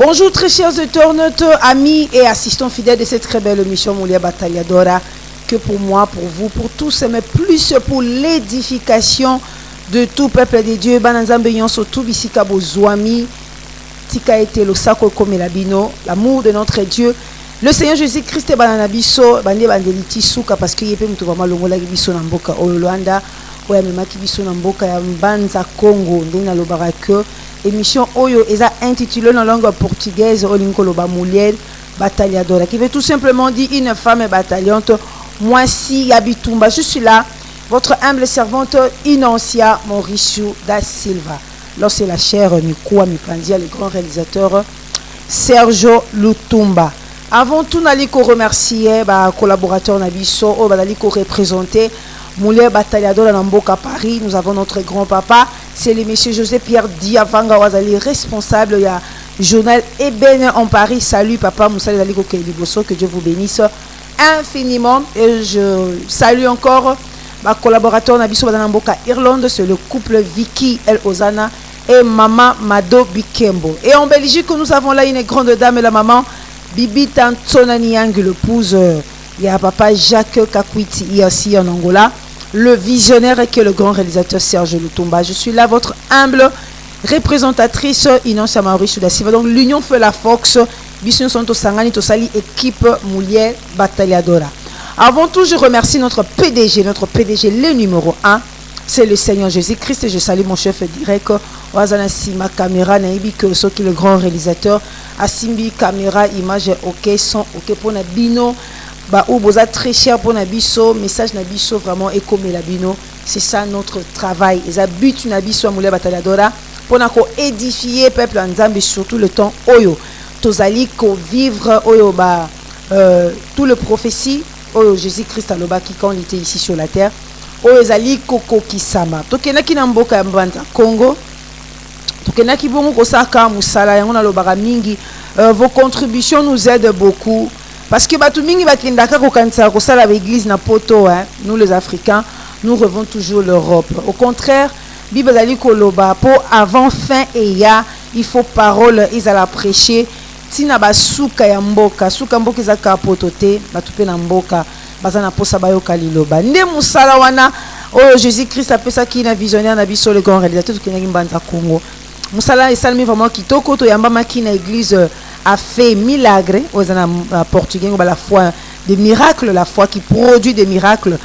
Bonjour très chers internautes, amis et assistants fidèles de cette très belle émission Moulia Battaliadora. Que pour moi, pour vous, pour tous, mais plus pour l'édification de tout peuple de Dieu. Bananzambe yonso tout bisika bozwami. Tika ete lo sako comme labino, l'amour de notre Dieu. Le Seigneur Jésus-Christ bananabiso, bande bandeliti souka parce que yepe mutu vraiment longola biso na mboka Olanda, oya memaki biso na mboka ya Mbanza Congo, ndena lo barake. Émission Oyo est intitulée en langue portugaise Olinkoloba Mouliel Battaliadora, qui veut tout simplement dire une femme bataillante. Moi si Yabitumba, je suis là, votre humble servante Inancia Mauricio da Silva. Lorsque la chère Nikua Mipandia, le grand réalisateur Sergio Lutumba. Avant tout, nous allons remercier les collaborateurs Nabiso, nous allons représenter Mouliel Battaliadora Namboka Paris. Nous avons notre grand-papa, c'est le monsieur José Pierre Diavanga Wazali, responsable du journal Eben en Paris. Salut papa, Moussali Zali Kokeliboso, que Dieu vous bénisse infiniment. Et je salue encore ma collaborateur Nabiso Namboka Irlande, c'est le couple Vicky El Ozana et maman Mado Bikembo. Et en Belgique, nous avons là une grande dame, la maman Bibi Tantonaniang, l'épouse. Il y a papa Jacques Kakwiti ici en Angola. Le visionnaire qui est le grand réalisateur Serge Lutumba. Je suis là, votre humble représentatrice Inancia Mauricio da Silva. Donc l'union fait la force. Bisson Santo Sangani Tosali, équipe Mouliel Battaliadora. Avant tout, je remercie notre PDG, le numéro 1. C'est le Seigneur Jésus-Christ. Et je salue mon chef direct. Wazana Sima caméra Naibi que ce qui est le grand réalisateur. Asimbi caméra image ok son ok pour Nabino. Ou boza très cher pour Nabiso, message Nabiso vraiment et comme Labino, c'est ça notre travail. Et ça but Nabiso à Mouliel Battaliadora pour édifier peuple Nzambe surtout le temps Oyo. Tozali ko vivre Oyo tout le prophétie Oyo Jésus-Christ aloba qui quand il était ici sur la terre. Oyo zali koko kisama. Tokenaki na mboka ya Mbanza Congo. Tokenaki bongo kosaka musala yango na lobaka mingi. Vos contributions nous aident beaucoup. Parce que Batumingi Bakindaka Kokansa Kosala l'église na poto, nous les Africains, nous revons toujours l'Europe. Au contraire, Bibazali Koloba, pour avant fin et ya, il faut parole, ils allaient prêcher. Tina basuka ya mboka, suka mboka zaka potote, batupe na mboka, bazana posa bayo kaliloba. Nde musala wana, oh Jésus-Christ a fait ça qui na visionnaire na biso le grand réalisateur qui na Mbanza Congo. Musala et salmi vraiment kitoko to yamba maki na église a fait milagre aux portugais la foi des miracles, la foi qui produit des miracles.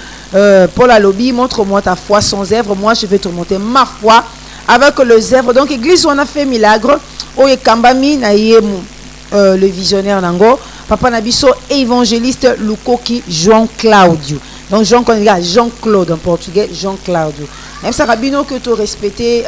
Pour la lobby, montre-moi ta foi sans œuvre, moi je vais te montrer ma foi avec les œuvres. Donc église on a fait milagre. Oye kambami na le visionnaire nango, papa nabiso évangéliste Lukoki Jean Claudio. Donc Jean-Claude en portugais, Jean Claudio. Même ça rabino que tu respecter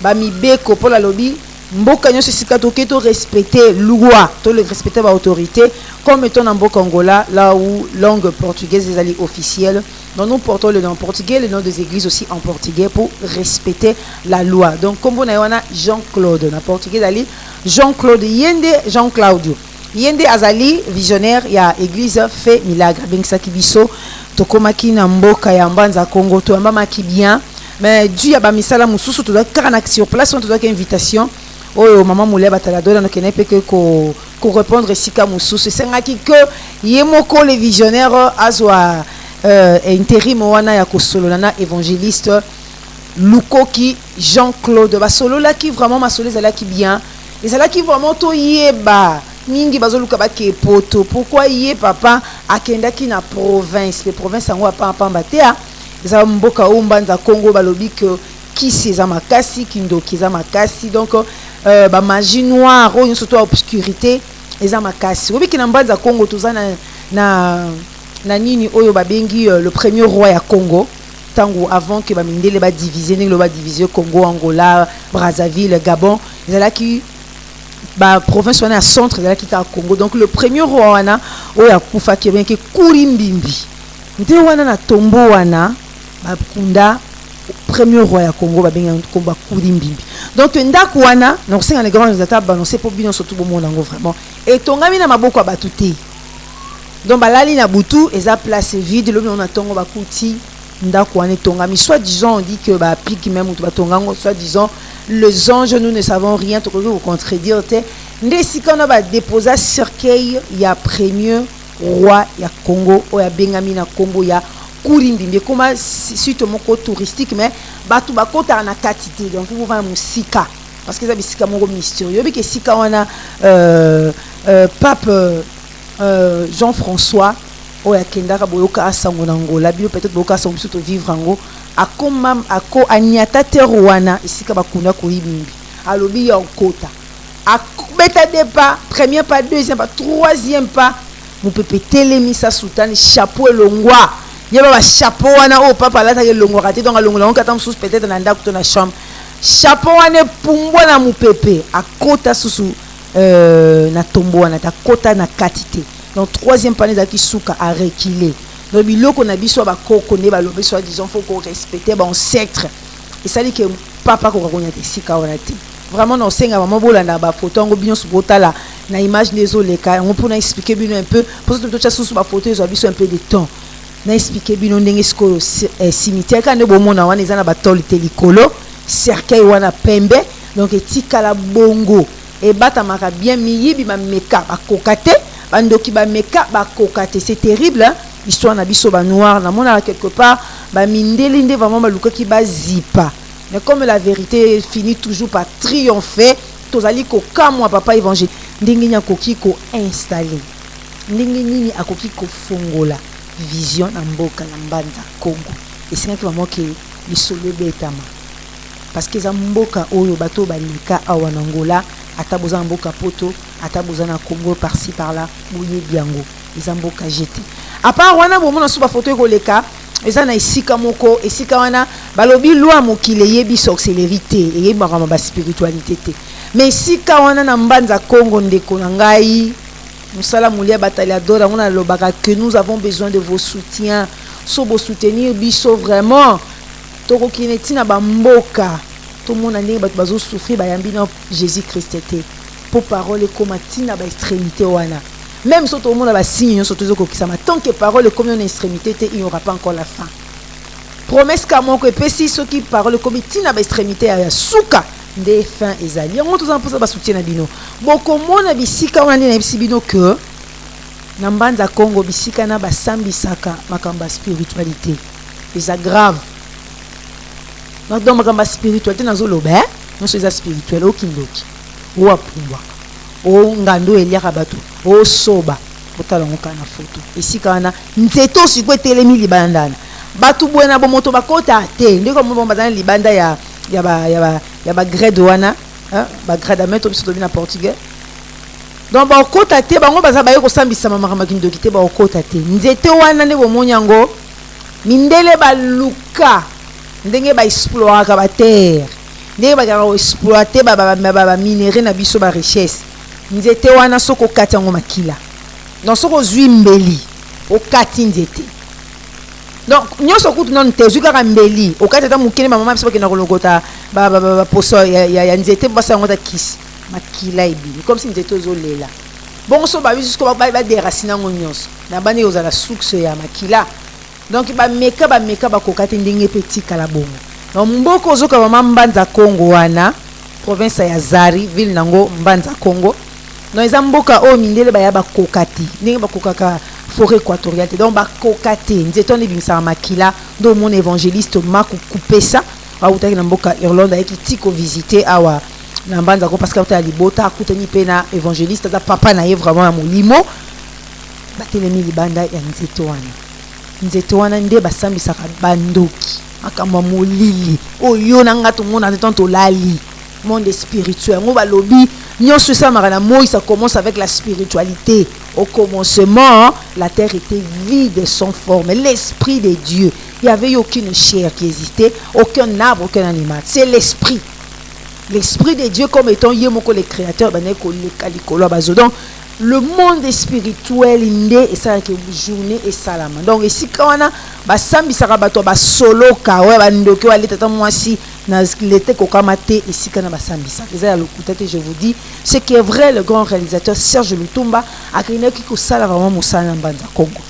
bami beko pour la lobby. Mboka nyo sisika toke to respecter loi, to le respecter ba autorité comme étant en Mboka Angola là où langue portugaise est allée officielle. Donc nous portons le nom portugais, le nom des églises aussi en portugais pour respecter la loi. Donc comme on a Jean-Claude na portugais ali Jean-Claude Yende Jean Claudio. Yende azali visionnaire ya église fait milagre bengisa kibiso to komaki na mboka ya Mbanza Congo to mbamaki bien mais Dieu ya ba misala mususu to doit karana sur place on to doit invitation. Oh maman Mouliel Battaliadora no kenai pe ko répondre sika mususu sengaki que yemoko le visionnaire azwa intérim wana ya kosolola na évangéliste Lukoki Jean-Claude basolola qui vraiment masoleza qui bien et ça là qui vraiment to yeba mingi bazoluka ba ke poto pourquoi yé papa akenda ki na province les provinces ngo pa batea za mboka Mbanza Congo balobi que qui c'est makasi kindoki za makasi donc ba magie noire ou surtout obscurité eza makasi obi ki na Mbanza Congo toza na nini oyo babengi le premier roi ya Congo tango avant que ba mindele ba diviser ndenge ba diviser Congo Angola Brazzaville Gabon ezala ki ba province wana centre ezala ki ka Congo donc le premier roi wana oyo akufa ki bien ki Kurimbimbi nte wana na tombo wana ba kunda premier roi ya Congo ba benga komba Kurimbimbi donc ndako wana na kosenga les grands réalisateurs balancer pour bino surtout bon monde vraiment et tongami na maboko batuté donc balali na butu eza place vide lobi on a tongo bakuti ndako wana tongami, soit disant on dit que ba pique même ou tongango, soit disant les anges nous ne savons rien, to vous contredire te ndesika na ba déposer cercueil ya premier roi ya Congo o ya bengami na Congo ya Kurindimbe comme suite moko touristique mais batu bakota na quantité donc vous va musika parce que ça bisika moko mystérieux bi que sika wana pape Jean-François o ya kendaka boyoka asango na Angola bio peut-être boyoka asango surtout vivre ango akoma ako aniata terwana isika bakunda ko yibimbi alobi ya okota akobeta de pas premier pas deuxième pas troisième pas mu pepe telemi sa soutane chapeau elongwa yeba ba chapeau wana o papa la ta elongwa kati donc elongwa on katam sous peut-être na ndako to na chambre chapeau wana pumbwa na mu pepe akota susu na tombo wana ta kota na katité donc troisième panne zaki suka a reculer donc biloko na biso ba koko ne ba lobe soit disons faut qu'on respecter ba ancêtre et ça dit que papa ko konya te sika wana te vraiment non senga maman bolanda ba photo ngo binyo subotala na image les oleka on peut expliquer bien un peu parce que tout ça sous ba photo ils ont biso un peu de temps na expliquer bien ndenge sko cimetière quand ne bomona wana ezana ba tolite likolo cercueil wana pembe donc etika la bongo et batamaka bien miyibi ba meka ba kokate bandoki ba meka ba kokate c'est terrible hein? L'histoire na biso ba noir na mona quelque part ba mindeli nde vraiment ba lukaki ba zipa mais comme la vérité finit toujours par triompher tozali ko kamwa papa évangile ndingi nya koki ko installer ndingi nini akoki ko fongola vision na mboka na mbanza Congo et c'est vraiment que lisolo betama parce que za mboka oyo bato balika awa na Angola ataboza mboka poto ataboza na Congo par-ci par-là bouye biango za mboka jeté à part wana bomona suba photo ko leka eza na isika moko esika wana balobi loi mokile yebi sorcellerité et yebi ba spiritualité te mais isika wana na mbanza Congo ndeko na ngai musala mulia bataliadora on a lobaka que nous avons besoin de vos soutiens so bo soutenir biso vraiment toko kinetina ba mboka tout monde ndenge bato bazo souffrir ba yambi na Jésus Christ te pour parole comme tina ba extrémité wana même si tout le monde a ba signe surtout zo kokisama tant que parole comme une extrémité il n'y aura pas encore la fin promesse ka moko epesi ceux qui parole comme tina ba extrémité ya suka nde fin ezali on tous en pour ba soutien na bino boko mona bisika wana na bisibino que na mbanza Congo bisika na ba sambisaka makamba spiritualité c'est grave donc makamba spiritualité nazo loba non c'est spirituel okindoki ou apumba o ngando eliaka bato o soba botala ngoka na photo esika wana nzeto sikwe telemi libandana batu bwena bo moto bakota te ndeko mo bazana libanda ya ba grade wana hein ba grade meto biso na portugais donc ba kota te bango baza ba yeko sambisa mama makindoki te ba kota te nzete wana ne bo monyango mindele ba luka ndenge ba explorer ka ba terre ndenge ba ka exploiter ba minerais na biso ba richesse nzete wana soko kati yango makila donc soko zwi mbeli o kati nzete donc nyoso kutu non tezu kaka mbeli o kati ta mukene mama biso bakena kolokota ba poso ya nzete basa yango ta kisi makila ebili comme si nzete ozolela bon so ba biso ko ba deracina ngo nyoso na bane ozala source ya makila donc ba meka ba kokate ndenge petit kala bongo donc mboko ozoka mama mbanza Congo wana province ya Zari ville nango mbanza Congo non ils amboka o mindele ba ya ba kokati ndenge ba kokaka forêt équatoriale donc ba kokati nzeto ne bimisa makila do mon évangéliste maku kupesa a utaki na mboka Irlande avec tiko visiter awa na mbanza ko parce que ta libota akutani pena évangéliste da papa na ye vraiment ya molimo batelemi libanda ya nzeto wana nde basambisaka bandoki akamba molili oyo na ngato mona ntanto lali monde spirituel ngo balobi nyonso ça marana moi ça commence avec la spiritualité au commencement la terre était vide sans forme l'esprit de Dieu il y avait aucune chair qui existait aucun arbre aucun animal c'est l'esprit de Dieu comme étant yemoko le créateur baneko le kalikolo bazo donc le monde spirituel inde et ça que journée et salama donc ici quand on a basambi sakabato ba solo ka ouais bandoki wa letata mwasi na l'été kokamate ici quand on a basambi ça c'est le côté je vous dis ce qui est vrai le grand réalisateur Serge Lutumba a créé qui ko sala vraiment musala mbanza Congo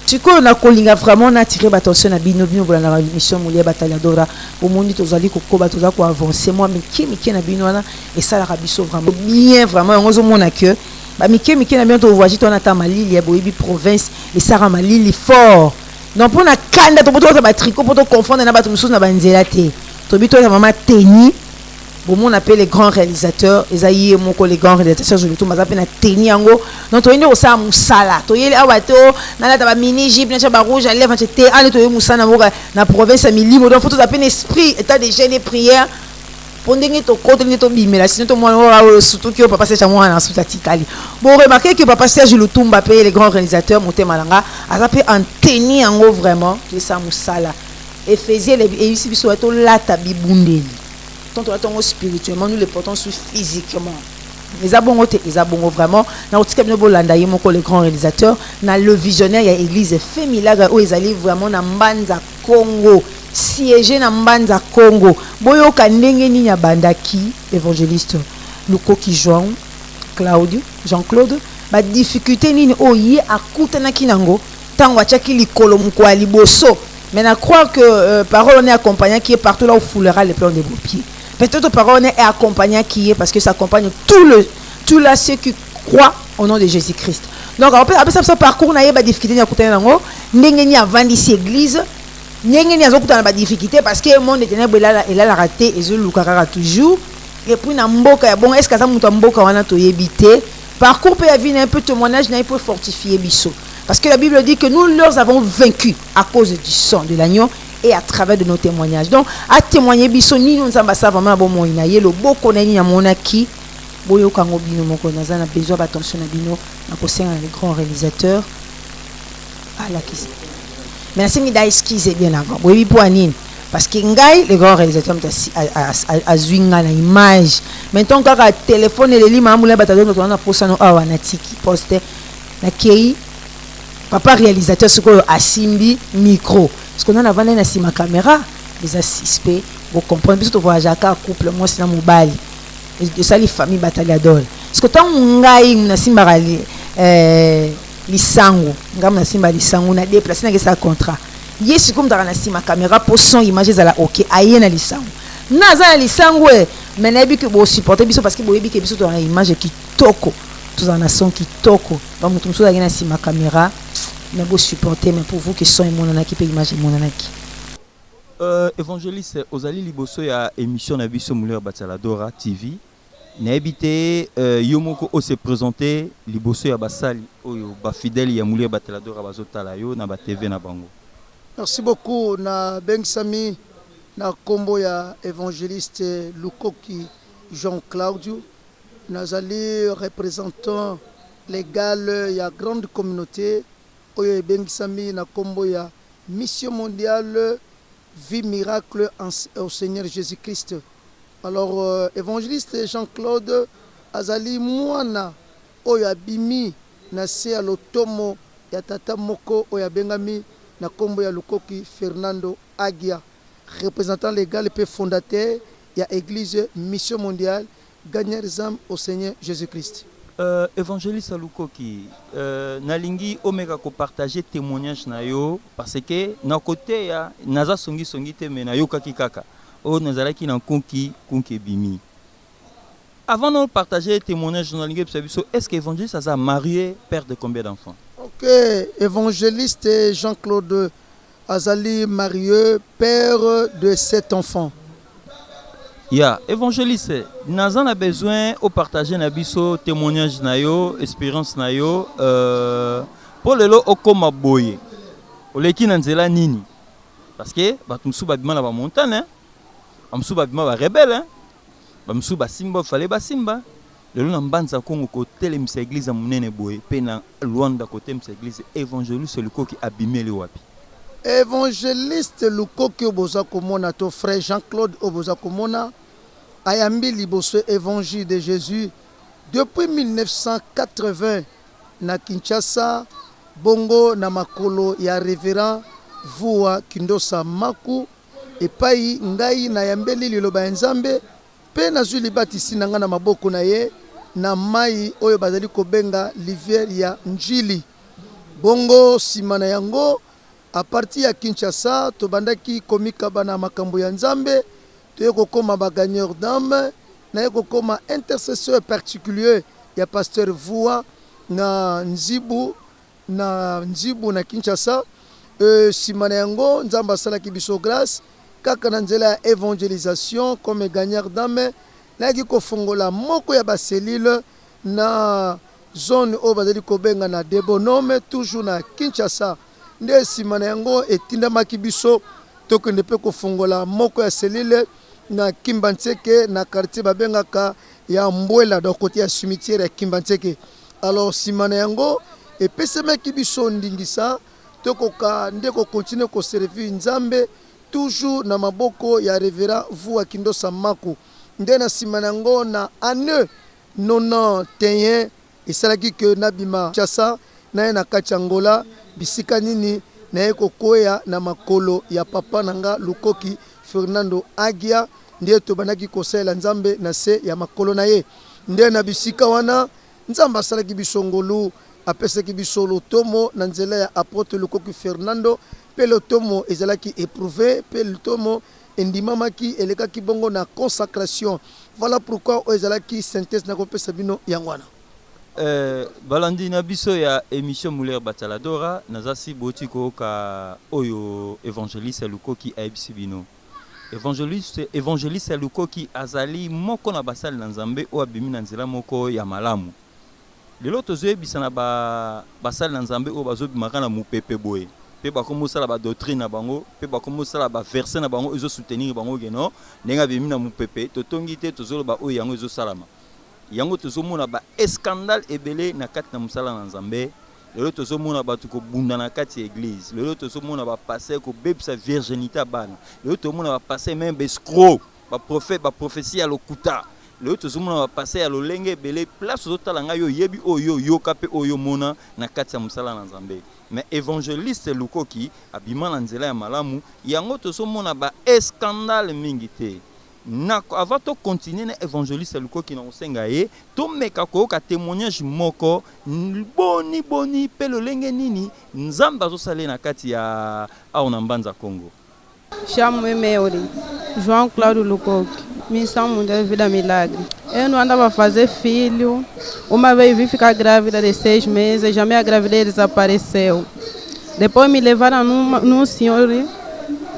Tu connais na kolinga vraiment na tiré attention na bino bino bola na mission Moulia Bataliadora au monde tozali kokoba toza ko avancer moi miki na bino na et ça la rabiso vraiment bien vraiment on mona que ba miki na bien to voyage to na ta malili ya boyibi province et ça ra malili fort donc pour na kanda to poto ba tricot poto confondre na bato mususu na banzela te to bito na mama teni. Bon, on appelle les grands réalisateurs, les grands réalisateurs, je le trouve, mais teni yango. Donc, tu es ça musala. Tu es awato, na la mini jeep, na chaba rouge, lève, na chete, ane tu es musala na province à mili. Donc, faut tout appeler esprit, état de gêne et prière. Pendant que tu côté ni to bimela, sinon tu moi surtout que papa Serge moi na sutatikali. Bon, remarquez que papa Serge le Tumba paye les grands réalisateurs, monté malanga, a appelé en teni yango vraiment, tu es ça musala. Éphésiens et ici biso to la tabi bundeli. Tant spirituellement, nous les portons sur physiquement. Les abongos vraiment. Dans le grand réalisateur, dans le visionnaire, il y a l'église Fémilaga où ils allaient vraiment dans Mbanza Congo, siéger dans Mbanza Congo. Boyo Kandenge ni Bandaki, évangéliste Luko qui joue, Jean-Claude, ba difficulté ni oye à Koutana Kinango, tant wachaki likolo mukwa liboso. Mais je crois que parole on est accompagnant qui est partout là où foulera les plans de vos pieds. Peut-être parole est accompagnant qui est parce que ça accompagne tout là ceux qui croient au nom de Jésus-Christ. Donc après ça parcours na yeba difficulté na kutana nango ndenge ni avant ici église ndenge ni azokutana ba difficulté parce que le monde est ténèbres et là la raté et zo lukaka toujours et puis na mboka ya bon est-ce que ça muta mboka wana to yebité parcours peut y un peu témoignage na peut fortifier biso parce que la Bible dit que nous leur avons vaincu à cause du sang de l'agneau et à travers de nos témoignages. Donc, à témoigner, bisoni, nous sommes ça vraiment bon moyen. Le beau connaît monaki, boyo kango bino moko naza na besoin d'attention na bino, na poser les grands réalisateurs. Ah la kisi. Mais c'est mi da excuse bien avant. Oui pour anine parce que ngai les grands réalisateurs a zwinga na image. Maintenant quand le téléphone et les lima amula batadon to na posa no awa na tiki poster na kei papa réalisateur ce que asimbi micro. Parce qu'on a vendu na caméra, les assispés, vous comprenez, parce que tu vois Jacques couple, moi c'est dans mon bal, et ça les familles Bataliador. Parce que tant on gagne na simba lisango, ngam na simba lisango na déplacer na ça contrat. Yes comme dans na caméra pour son image za la OK, aye na lisango. Na za lisango mais na bi que vous supporter biso parce que vous bi que biso dans une image qui toko, tout en son qui toko. Donc tout ça na sima caméra. Mais vous supporter, mais pour vous qui sont mon qui peut imaginer mon anaki. Évangéliste, Ozali Liboso ya émission na biso Moulia Bataliadora TV. N'habité Yomoko o se présenter Liboso ya basali oyo ba fidèle ya Moulia Bataliadora bazotala yo na ba TV na bango. Merci beaucoup na Bengsami na kombo ya évangéliste Lukoki Jean Claudio. Nazali représentant légal ya grande communauté. Oyo bengisami na kombo ya mission mondiale vie miracle au Seigneur Jésus-Christ. Alors évangéliste Jean-Claude azali mwana oyo abimi na se ya lotomo ya tata moko oyo bengami na kombo ya Lukoki Fernando Agia, représentant légal et fondateur ya église mission mondiale gagner les âmes au Seigneur Jésus-Christ. Évangéliste Lukoki, nalingi omega ko partager témoignage na yo parce que na côté ya naza songi te me na yo kaki kaka o nazala ki na konki bimi. Avant de partager témoignage na lingi biso, est-ce que évangéliste a marié, père de combien d'enfants? OK, évangéliste Jean-Claude Azali marié, père de 7 enfants. Ya, évangéliste, nous avons besoin de partager nos témoignages, nos expériences, pour le lot okoma boye. Oleki nanzela nini? Parce que batumsu babima na ba montagne, amsu babima ba rebelle, bamsu ba simba fallait ba simba. Le lot nambanza Kongo ko telemisa église munene boye, pe na Luanda côté misa église évangéliste Lukoki abimé le wapi. Évangéliste Lukoki Oboza Komona, ton frère Jean-Claude Oboza Komona, ayambi liboso évangile de Jésus depuis 1980 na Kinshasa, bongo na makolo ya révérend Vua Kindosa Maku epai ngai na yambeli liloba nzambe pe nazwi libatisi nanga na maboko na ye na mai oyo bazali kobenga livière ya njili. bongo simana yango à partir ya Kinshasa tobandaki komika bana makambo ya Nzambe toyeko koma ba gagneur d'âme na yeko koma intercesseur particulier ya pasteur Vua na Nzibu na Kinshasa. Simana yango Nzambe asalaki biso grâce kaka na nzela ya évangélisation comme gagneur d'âme na yeki kofongola moko ya ba cellule na zone o bazali kobenga na Debonome toujours na Kinshasa. Nde simana yango etindamaki biso tokende pe kofongola moko ya cellule na Kimbantseke na quartier babengaka ya Mbwela do côté ya cimetière ya Kimbantseke. Alors simana yango epesemaki biso ndingisa tokoka ndeko continuer ko servir Nzambe toujours na maboko ya Révérend Vua Kindosa Maku. Nde na simana yango na année 91 esalaki ke nabima Kinshasa na na Kachangola bisika nini na yeko koya na makolo ya papa nanga Lukoki Fernando Agia ndiye tobanaki kosela Nzambe na se ya makolo na ye. Nde na bisika wana Nzambe asalaki bisongolu apesaki biso lotomo na nzela ya apôtre Lukoki Fernando pe lotomo ezalaki éprouvé pe lotomo endimamaki elekaki bongo na consacration. Voilà pourquoi ezalaki synthèse na kopesa bino yangwana. Balandi na biso ya émission Mulier Bataladora nazasi botiko ka oyo évangéliste Lukoki aibisi bino. Évangéliste Lukoki azali moko na basali na Nzambe o abimi na nzela moko ya malamu. Lelo tozoyebisa na basali na Nzambe o bazobimaka na mupepe boye. Pe bakomosala ba doctrine na bango, pe bakomosala ba verset na bango ezo soutenir bango geno, nenga bimi na mupepe totongi te tozoloba o yango ezo salama. Yango tozomona ba scandale ebele na kati na musala na Nzambe. Lelo tozomona batu ko bunda na kati ya église. Lelo tozomona ba passer ko bebisa virginité bana. Lelo tozomona ba passer même escroc, ba prophète, ba prophétie à lokuta. Lelo tozomona ba passer à lolenge ebele place ozotala nga yo yebi oyo yo kape oyo mona na kati ya musala na Nzambe. Mais évangéliste Lukoki abima na nzela ya malamu yango tozomona ba scandale mingi te. Avant de continuer na évangéliste Lukoki na osenga ye to meka ko ka témoignage moko boni pe lolenge nini Nzambe azosala na kati ya aona mbanza Congo. Chamo Emeori, João Cláudio Lukoki, Missão Mundial de Vida Milagre. Eu não andava a fazer filho, uma vez vim ficar grávida de 6 meses, já minha gravidez desapareceu. Depois me levaram num senhor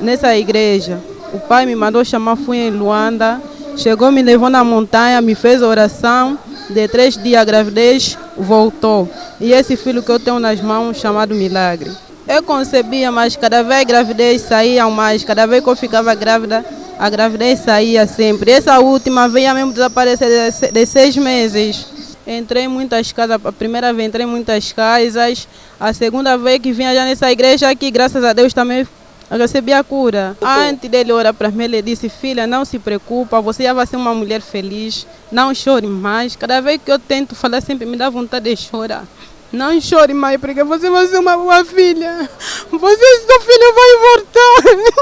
nessa igreja. O pai me mandou chamar, fui em Luanda, chegou, me levou na montanha, me fez oração, de 3 dias a gravidez voltou. E esse filho que eu tenho nas mãos, chamado Milagre. Eu concebia, mas cada vez a gravidez saía mais, cada vez que eu ficava grávida, a gravidez saía sempre. Essa última veio mesmo desaparecer de 6 meses. Entrei em muitas casas, a primeira vez entrei em muitas casas, a segunda vez que vinha já nessa igreja aqui, graças a Deus também recebi a cura. Antes dele orar para mim, ele disse: filha, não se preocupa, você já vai ser uma mulher feliz, não chore mais. Cada vez que eu tento falar, sempre me dá vontade de chorar. Não chore mais, porque você vai ser uma boa filha. Seu filho vai voltar.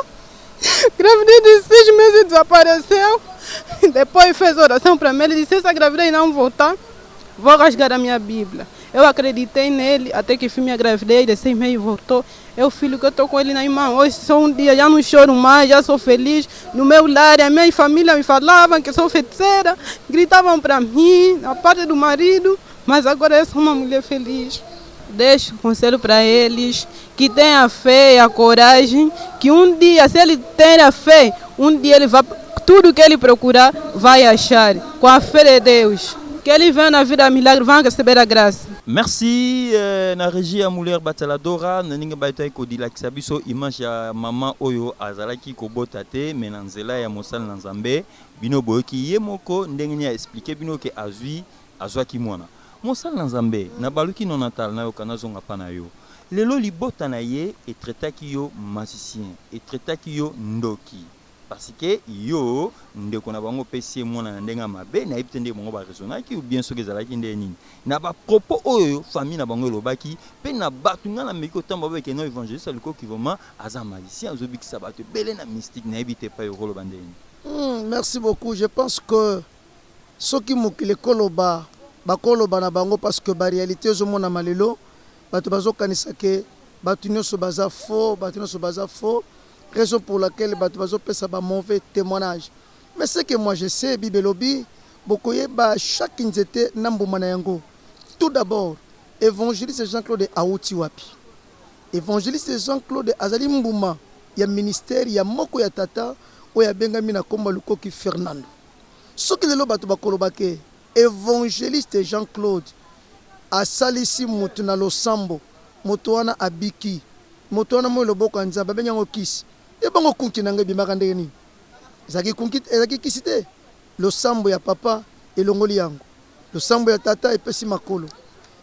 Gravidez de 6 meses desapareceu. Depois fez oração para mim, ele disse: essa gravidez não voltar, vou rasgar a minha Bíblia. Eu acreditei nele, até que fui minha gravidez de 6 meses voltou. É o filho que eu estou com ele na irmã. Hoje só um dia, já não choro mais, já sou feliz. No meu lar, a minha família me falavam que sou feiticeira, gritavam para mim, a parte do marido, mas agora eu sou uma mulher feliz. Deixo um conselho para eles, que tenham a fé e a coragem, que um dia, se ele ter a fé, um dia ele vai, tudo que ele procurar, vai achar, com a fé de Deus. Que ele venha na vida milagre, vão receber a graça. Merci na régie ya Mulier Bataladora na ninga baita ko dilakisa biso image ya mama oyo azalaki ko bota te menanzela ya mosala na Nzambe bino boyoki ye moko ndenge nya expliquer bino ke azwaki mwana mosala na Nzambe na baluki non natal na yo kana zonga pana yo lelo libota na ye etretaki yo magicien etretaki yo ndoki parce que yo ndeko na bango pesi mwana na ndenga mabe na yebite nde bango ba raisonnaki ou bien soki ezalaki nde nini na ba propos oyo famille na bango lobaki pe na batu ngana meko tamba ba keno évangéliste Lukoki vraiment aza magicien azobikisa batu belé na mystique na yebite pa yo koloba ndeni. Merci beaucoup. Je pense que soki mokile koloba bakoloba na bango parce que ba réalité zo mona malelo bato bazokanisa ke bato nyonso baza faux, bato nyonso baza faux, raison pour laquelle bato bazopesa ba mauvais témoignage. Mais ce que moi je sais, bibelobi bokoyeba chaque nzete na mbuma na yango. Tout d'abord, évangéliste Jean-Claude Aouti wapi. Évangéliste Jean-Claude azali mbuma ya ministère ya moko ya tata oya bengami na komba lukoki Fernando. Soki lelo bato bakoloba ke évangéliste Jean-Claude asalisi mutu na losambo, moto wana abiki, moto wana mo loboko nzamba benyango kisi. E bango kunki nanga bimaka ndenge nini? Ezaki kisi te. Losambo ya papa elongoli yango. Losambo ya tata epesi makolo.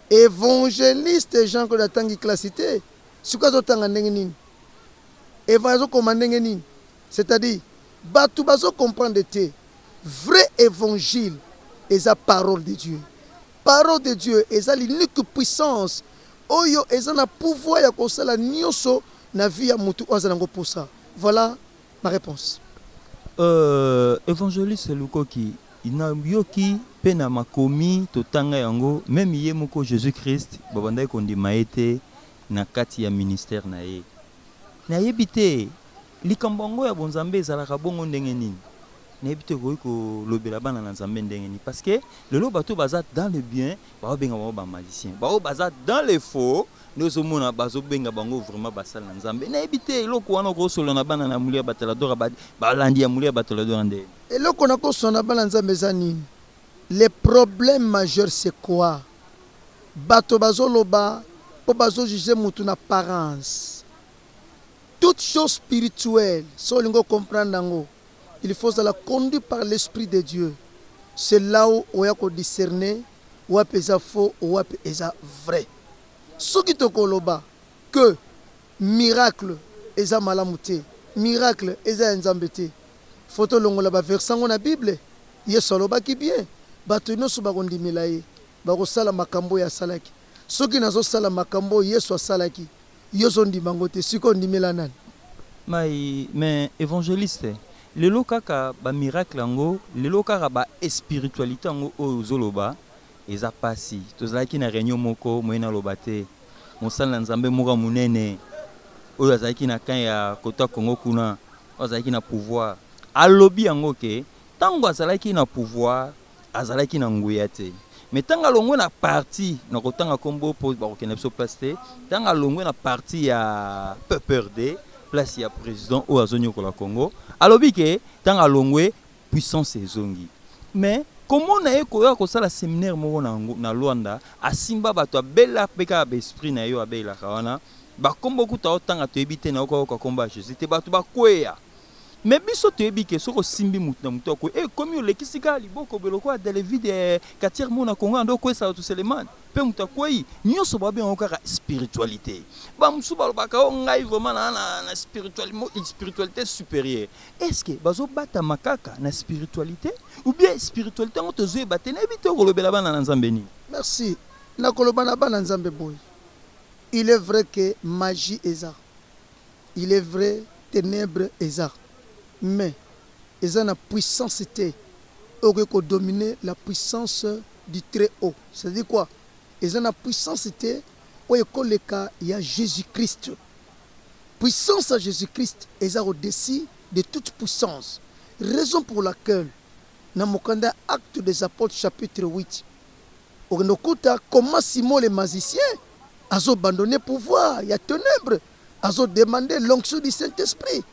Évangéliste Jean-Claude atangi klasité. Sukazo tanga ndenge nini? Evazo koma ndenge nini? C'est-à-dire batu bazo comprendre te. Vrai évangile est la parole de Dieu. Parole de Dieu est l'unique puissance. Oyo est na pouvoir ya kosala nyonso na vie ya mutu ozalango pour ça. Voilà ma réponse. Évangéliste Lukoki, inayoki pena makomi totanga yango même ye moko Jésus-Christ babanda kondima ete na kati ya ministère na ye. Na yebite likambango ya bonzambe ezalaka bongo ndenge nini? Na yebite ko lobela bana na nzambe ndenge nini parce que lelo bato baza dans le bien, ba benga ba magicien. Ba baza dans le faux. Nous sommes bazo benga bango vraiment basal na nzambe na ebité eloko wana ko solo na bana na mulia bateladora ba landi ya mulia bateladora nde eloko na ko sona bana nzambe zani. Le problème majeur c'est quoi? Bato bazo loba po bazo juger mutu na apparence. Toute chose spirituelle, so lingo comprendre nango, il faut la conduire par l'esprit de Dieu. C'est là où on a ko discerner ou eza faux ou eza vrai. Ce qui te koloba que miracle eza malamute, miracle eza nzambete. Photo longola ba verset na Bible, yeso loba ki bien. Bato nyonso bakondimela ye, bakosala makambo ya salaki. Soki nazo sala makambo yeso salaki, yozo ndimango te siko ndimela nani. Mais évangéliste, lelo kaka ba miracle ngo, lelo kaka ba spiritualité ngo ozoloba. Eza pasi tozalaki na réunion moko moyena lobate mosala nzambe moko munene oyo azalaki na kan ya kota Congo kuna azalaki na pouvoir alobi yango ke tango azalaki na pouvoir azalaki na nguya te mais tanga longo na parti na kotanga kombo po ba kokene biso place te tanga longo na parti ya PPRD place ya président o azonyo ko la Congo alobi ke tanga longwe puissance ezongi mais comment na ye koya kosala séminaire moko na Luanda asimba bato abela peka ba esprit na yo abela kawana ba kombo kuta otanga to ebite na okoka komba Jésus te bato bakweya mais biso to ebike soko simbi mutu na mutu ko e komi olekisika liboko beloko ya David katir mona Congo ando kwesa to Seleman pe mutu kwei nyoso ba bien okaka spiritualité ba musu ba lobaka ngai vraiment na spiritualité supérieure est-ce que bazo bata makaka na spiritualité ou bien spiritualité on te zoe batena ebite ko lobela bana na nzambe ni. Merci. Na koloba na bana nzambe boy. Il est vrai que magie est ça. Il est vrai ténèbres est ça. Mais ils ont la puissance pour dominer la puissance du très haut. C'est-à-dire quoi? Ils ont la puissance pour le cas il y a Jésus-Christ. Puissance à Jésus-Christ est au-dessus de toute puissance. Raison pour laquelle dans mon acte des apôtres chapitre 8, on écoute comment Simon le magicien a abandonné le pouvoir, il y a ténèbres, a demandé l'onction du Saint-Esprit.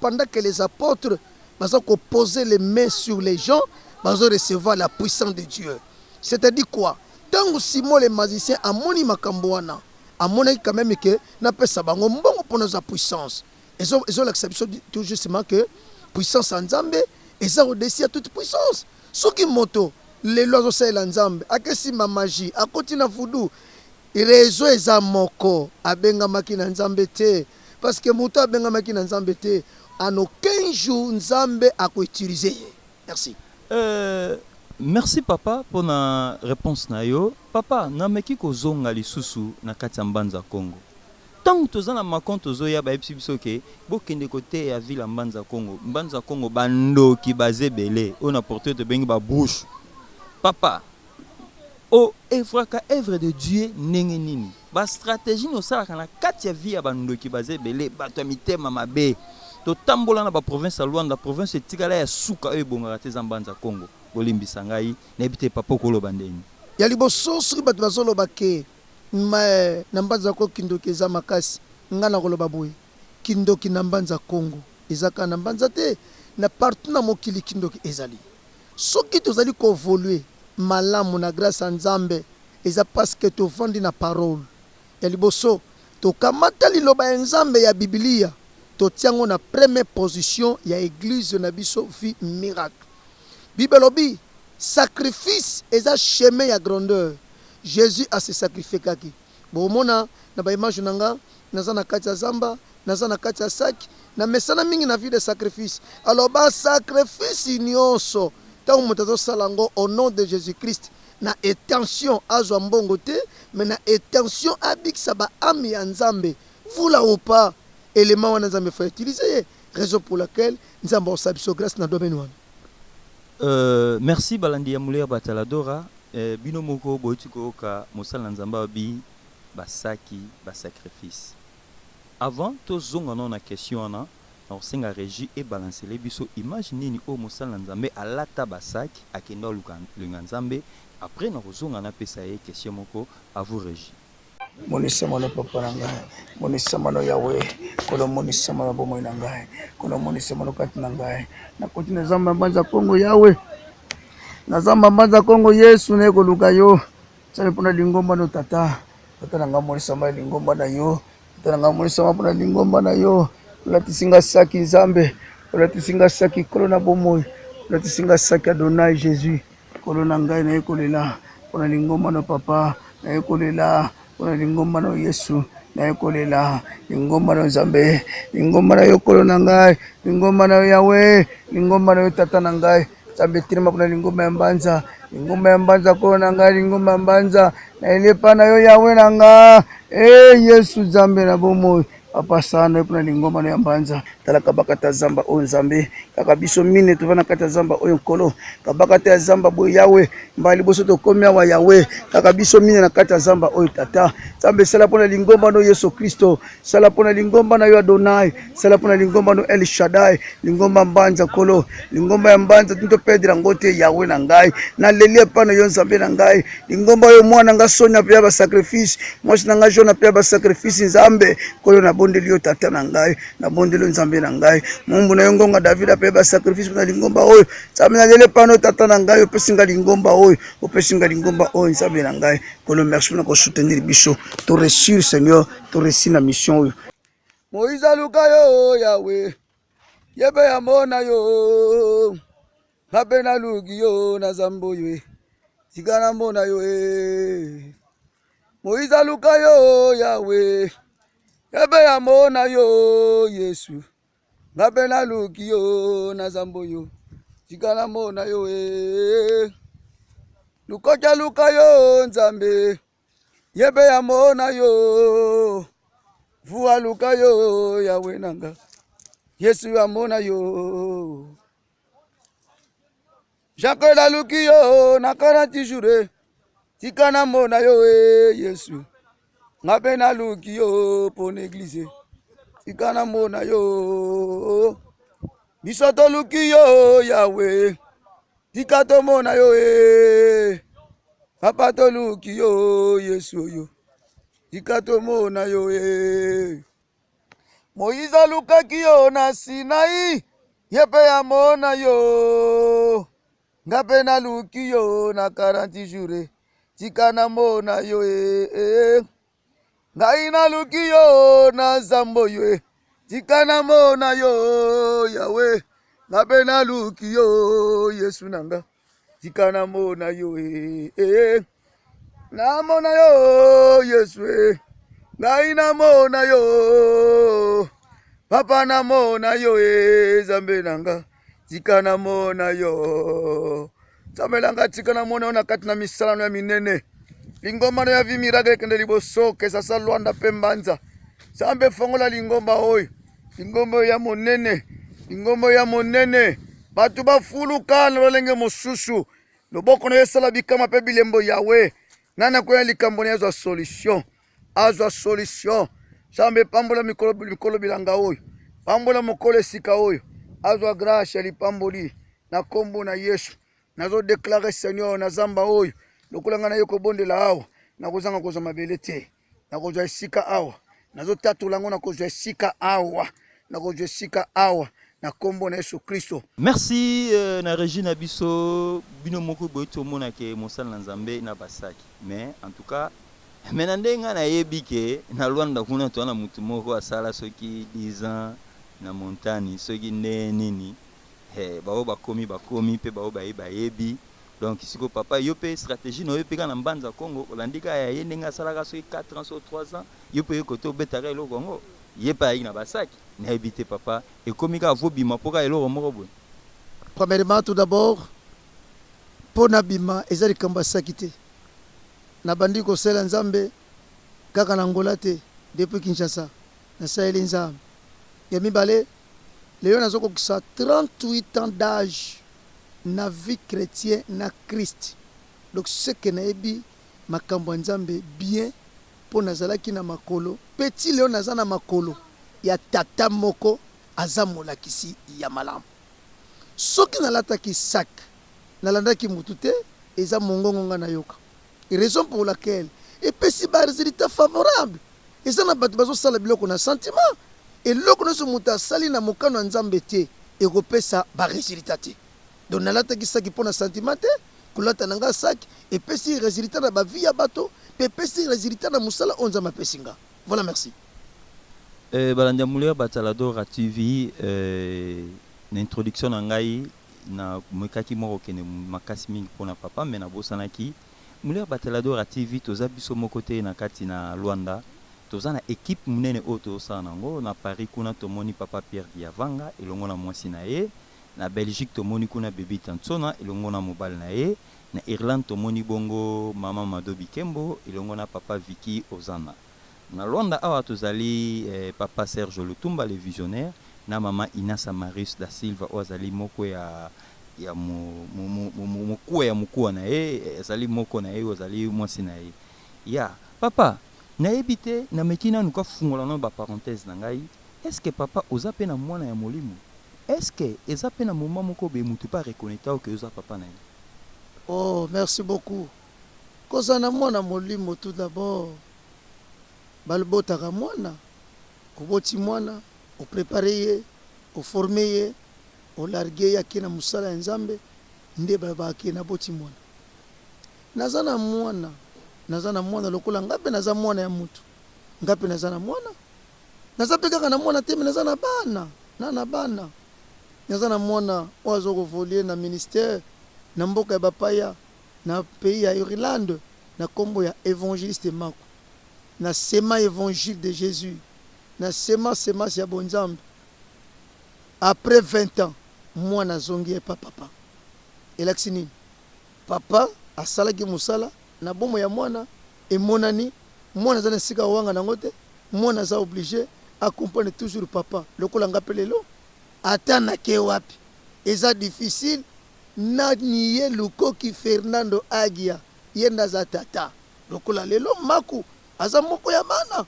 Pendant que les apôtres ont posé les mains sur les gens, ils ont recevoir la puissance de Dieu. C'est-à-dire quoi? Tant que Simon le magicien a moni makamboana, a moni quand même que n'a pas ça bango mbongo pour nos puissance. Ils ont l'acceptation tout justement que puissance en Zambé et ça au-dessus à toute puissance. Ce qui moto les lois c'est l'Nzambe, a que si ma magie, a continue voodoo, il réseau eza moko abenga makina Nzambe te. Parce que Mouta Bengamaki na Nzambe te en aucun jour Nzambe a utiliser. Merci. Merci papa pour la réponse na yo. Papa na meki ko zonga lisusu na kati ya Mbanza Congo. Tant que na makonto zoya ba biso ke bokende côté ya ville Mbanza Congo. Mbanza Congo bando ki bazebele on a porté de bengi ba bouche. Papa o œuvre de Dieu nenge nini. ba stratégie no sala kana kati ya vie ya bandoki bazebele bato ya mitema mabe to tambola na ba province ya Luanda province etikala ya suka oyo bongaka te zambanza Congo bolimbisa ngai na ebite papa koloba ndeni ya liboso soki bato bazoloba ke na mbanza ko kindoki eza makasi nga na koloba boye kindoki na mbanza Congo ezaka na mbanza te na partout na mokili kindoki ezali soki tozali kovolue malamu na grâce ya Nzambe eza parce que tovandi na parole ya liboso tokamata liloba ya Nzambe ya Biblia totiango na première position ya église na biso vie miracle bibelobi sacrifice eza chemin ya grandeur Jésus a se sacrifié kaki bomona na ba image nanga naza na kati ya zamba naza na kati ya saki na mesana mingi na vie de sacrifice alors ba sacrifice nyonso tant moto azosalango au nom de Jésus-Christ na intention azwa mbongo te mais na intention abikisa ba ami ya Nzambe vula ou pas élément wana Nzambe faut utiliser raison pour laquelle Nzambe osabiso grâce na domaine wana. Merci balandi ya mulia bataladora bino moko boitiko ka mosala Nzamba bi basaki ba sacrifice avant to zonga non na question na osenga régie et balancer les biso image nini o mosala Nzambe alata basaki akenda luka Nzambe après na zonga na pesa ye question moko à vous régie monisa mano papa na ngai monisa mano yawe kono monisa mano bomo na ngai kono monisa mano kati na ngai na koti na zamba mbanza Kongo yawe na zamba mbanza Kongo Yesu ne ko luka yo sale pona lingomba no tata na ngai monisa mano lingomba na yo tata na ngai monisa mano lingomba na yo latisinga saki Nzambe latisinga saki kono na bomo latisinga saki Adonai Jésus kono na ngai na ekolela pona lingomba no papa na ekolela pona lingomba no Yesu na ekolela lingomba no Nzambe lingomba na yo kono na ngai lingomba na Yawe lingomba na yo tata na ngai Nzambe tirima pona lingomba ya mbanza kono na ngai lingomba ya mbanza na elepa na yo Yawe na ngai Yesu Nzambe na bomo papa sana pona lingomba ya mbanza tala kabakata zamba o Nzambe kaka biso mine tovana kata zamba o nkolo kabakata zamba bo Yawe mbali boso to komia wa Yawe kaka biso mine na kata zamba o tata Nzambe sala pona lingomba no Yesu Kristo sala pona lingomba na yo Adonai sala pona lingomba no El Shaddai lingomba mbanza kolo lingomba ya mbanza tunto pedra ngote Yawe na ngai na lelie pana yo Nzambe na ngai lingomba yo mwana nga sonya pe ba sacrifice mwasi na nga jona pe ba sacrifice Nzambe kolo na bondeli yo tata na ngai na bondeli Nzambe na ngai Mungu na yongonga David ape ba sacrifice na lingomba oyo Nzambe na lele pano tata na ngai opesinga lingomba oyo opesinga lingomba oyo Nzambe na ngai kolo merci na ko soutenir biso to réussir Seigneur to réussir na mission oyo Moïse aluka yo Yawe yebe ya mona yo ngabe na lugi yo na zambo yo sigana mona yo Moïse aluka yo Yawe yebe ya mona yo Yesu ngabe na lugi yo na zambo yo sigana mona yo lukoja luka yo Nzambe yebe ya mona yo vua luka yo Yawe nanga Yesu ya mona yo Jacques la luki yo na 40 jours tikana mona yo Yesu ngabe na luki yo pour l'église tikana mona yo bisoto luki yo Yawe tikato mona yo papa to luki yo Yesu yo tikato mona yo Moïse lukaki yo na Sinai yepe ya mona yo ngabe na luki yo na 40 jours tikana mona yo ngai na luki yo na zambo yo tikana mona yo Yawe ngabe na luki yo Yesu nanga tikana mona yo na mona yo Yesu ngai na mona yo papa na mona yo Nzambe nanga tikana mona yo Nzambe nanga tikana mona yo na kati na misalano ya minene lingomba no ya vi miracle kende liboso ke sasa Luanda pe mbanza Nzambe fongola lingomba oyo lingomba ya monene lingomba ya monene batu bafuluka na lolenge mosusu loboko na yesala bikama pe bilembo Yawe nana koya likambo na yazwa solution azwa solution. Nzambe pambola mikolo bilanga oyo, pambola mokolo esika oyo, azwa grâce ya lipamboli na kombo na Yesu. Nazo déclarer Seigneur na zamba oyo, lokola nga na yo kobondela awa, nakozanga kozwa mabele te, nakozwa esika awa, nazo tatula ngo nakozwa esika awa, nakozwa esika awa. Na kombo na Yesu Kristo. Merci na Regina biso bino moko boito mona ke mosala nzambe na basaki. Mais en tout cas menandenga na yebike na Luanda kuna to na mutu moko asala soki 10 ans na montagne soki nini bao bakomi pe bao bayebi. Donc siko papa yo pe stratégie no yepeka na mbanza Congo olandika ya yendenga salaka soki 4 ans ou 3 ans yo pe koto betare lo Congo. Yepa na basaki na habité papa et comme il a vobima pour elo morobo. Premièrement tout d'abord pour nabima ezali kamba sakité na bandi ko sela nzambe kaka na Angola te depuis Kinshasa na Saheli nzambe ya mibale leo nazoko kisa 38 ans d'âge na vie chrétien na Christ. Donc ce que na ebi makambo nzambe bien pour nazalaki na makolo petit leo nazana makolo ya tata moko azamola kisi ya malamu soki nalataki sak nalandaki mutute eza mongongo nga na yoka et raison pour laquelle et pesi ba résultat favorable eza na batu bazo sala biloko na sentiment et loko no muta sali na mokano nzambe te et kopesa ba résultat te donc nalataki sak pona sentiment te kulata nanga sak et pesi résultat na ba vie ya bato. Voilà, merci. Balanda Moulia Bataladora TV, l'introduction nangai na mekaki moko kene makasi mingi pona papa mais na bosanaki Moulia Bataladora TV toza biso mokote na kati na Luanda toza na équipe munene oto sana ngo na Paris kuna tomoni papa Pierre Diavanga elongo na mwasi na ye na Belgique tomoni kuna Bibi Tansona elongo na mobile na ye. Na Irlande tomoni bongo mama Madobi Kembo ilongo na papa Vicky Ozana. Na Luanda awa tozali papa Serge Lutumba le visionnaire na mama Inasa Marius da Silva ozali moko ya mukua na ye ezali moko na ye ozali mwasi na ye. Ya papa na ebite na mekina nuka fungola no ba parenthèse na ngai. Est-ce que papa oza pe na mwana ya molimo? Est-ce que eza pe na moment moko be mutu pa reconnaître que oza papa na ye? Oh, merci beaucoup. Kozana mwana molimo tout d'abord. Balbotaka mwana. Koboti mwana, o préparer, o former, o larguer yakina musala nzambe, nde baba na boti mwana. Nazana mwana lokola ngape naza mwana ya mutu. Ngape nazana mwana? Nazape kaka na mwana teme nazana bana, nana bana. Nazana mwana ozo ko voler na ministère na mboka ya bapaya na pays ya Irlande na kombo ya évangéliste mako na sema évangile de Jésus na sema ya bonzambe. Après 20 ans moi na zongi pa papa elaksini papa asalaki musala na bomo ya mwana emonani mwana zana sika wanga na ngote mwana za obligé accompagner toujours papa lokola ngapelelo atana ke wapi eza difficile na niye lukoki Fernando Agia yenda za tata lokola lelo maku aza moko ya bana